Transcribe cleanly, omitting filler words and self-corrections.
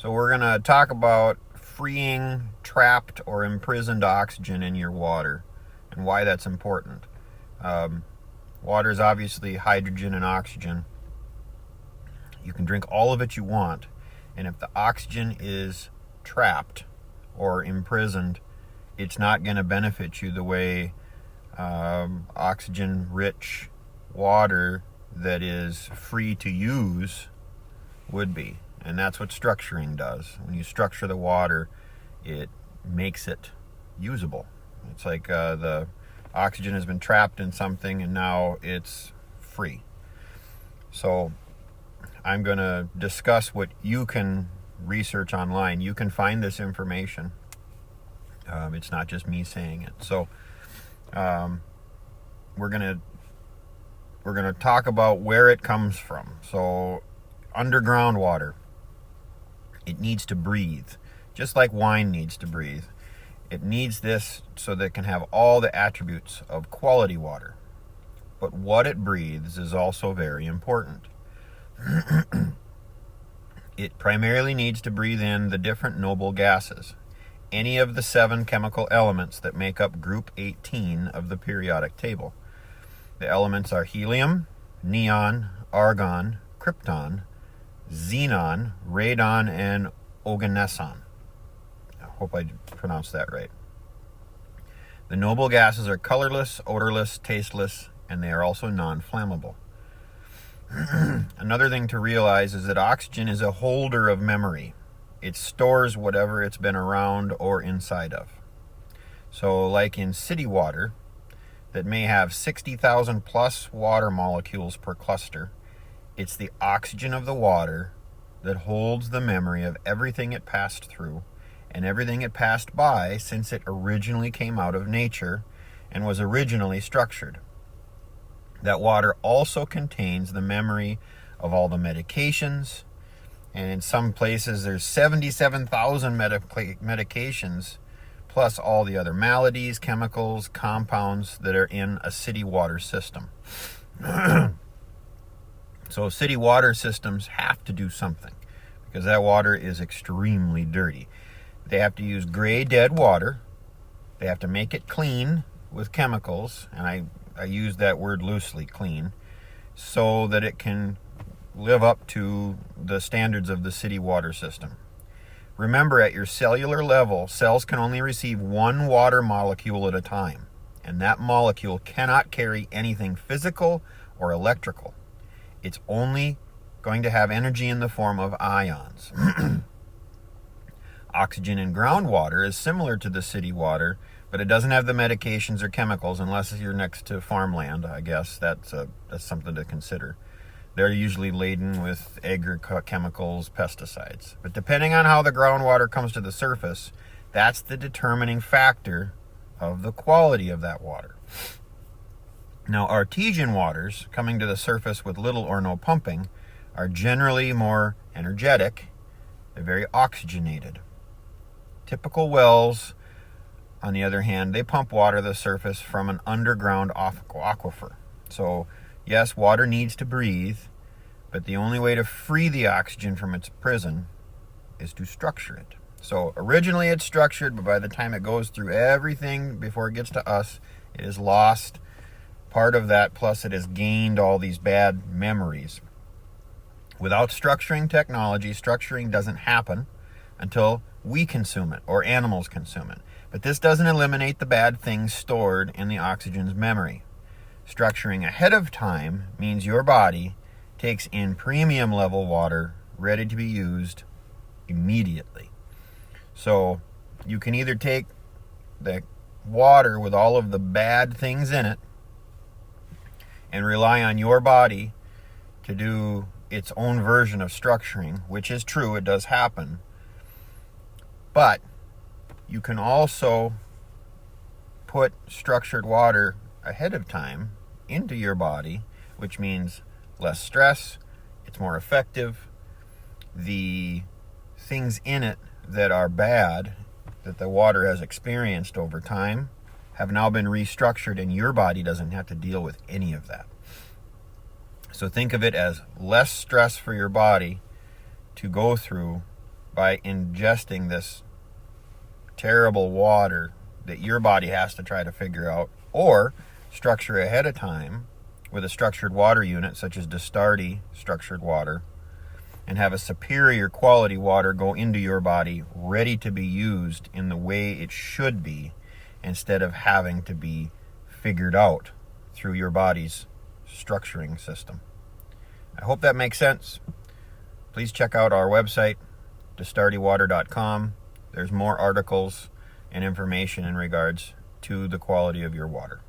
So we're going to talk about freeing trapped or imprisoned oxygen in your water and why that's important. Water is obviously hydrogen and oxygen. You can drink all of it you want, and if the oxygen is trapped or imprisoned, it's not going to benefit you the way oxygen-rich water that is free to use would be. And that's what structuring does. When you structure the water, it makes it usable. It's like the oxygen has been trapped in something and now it's free. So I'm going to discuss what you can research online. You can find this information. It's not just me saying it. So we're going to talk about where it comes from. So underground water, it needs to breathe, just like wine needs to breathe. It needs this so that it can have all the attributes of quality water. But what it breathes is also very important. It primarily needs to breathe in the different noble gases, any of the 7 chemical elements that make up group 18 of the periodic table. The elements are helium, neon, argon, krypton, xenon, radon, and oganesson. I hope I pronounced that right. The noble gases are colorless, odorless, tasteless, and they are also non-flammable. Another thing to realize is that oxygen is a holder of memory. It stores whatever it's been around or inside of. So like in city water, that may have 60,000 plus water molecules per cluster, it's the oxygen of the water that holds the memory of everything it passed through and everything it passed by since it originally came out of nature and was originally structured. That water also contains the memory of all the medications, and in some places there's 77,000 medications plus all the other maladies, chemicals, compounds that are in a city water system. So city water systems have to do something because that water is extremely dirty. They have to use gray dead water. They have to make it clean with chemicals, and I use that word loosely, clean, so that it can live up to the standards of the city water system. Remember, at your cellular level, cells can only receive one water molecule at a time, and that molecule cannot carry anything physical or electrical. It's only going to have energy in the form of ions. Oxygen in groundwater is similar to the city water, but it doesn't have the medications or chemicals unless you're next to farmland. I guess that's something to consider. They're usually laden with agrochemicals, pesticides. But depending on how the groundwater comes to the surface, that's the determining factor of the quality of that water. Now, artesian waters coming to the surface with little or no pumping are generally more energetic. They're very oxygenated. Typical wells, on the other hand, they pump water to the surface from an underground aquifer. So, yes, water needs to breathe, but the only way to free the oxygen from its prison is to structure it. So, originally it's structured, but by the time it goes through everything before it gets to us, it is lost part of that, plus it has gained all these bad memories. Without structuring technology, structuring doesn't happen until we consume it or animals consume it. But this doesn't eliminate the bad things stored in the oxygen's memory. Structuring ahead of time means your body takes in premium level water ready to be used immediately. So you can either take the water with all of the bad things in it and rely on your body to do its own version of structuring, which is true, it does happen. But you can also put structured water ahead of time into your body, which means less stress, it's more effective. The things in it that are bad, that the water has experienced over time, have now been restructured, and your body doesn't have to deal with any of that. So think of it as less stress for your body to go through by ingesting this terrible water that your body has to try to figure out, or structure ahead of time with a structured water unit such as Distardi structured water, and have a superior quality water go into your body ready to be used in the way it should be, instead of having to be figured out through your body's structuring system. I hope that makes sense. Please check out our website, distardiwater.com. There's more articles and information in regards to the quality of your water.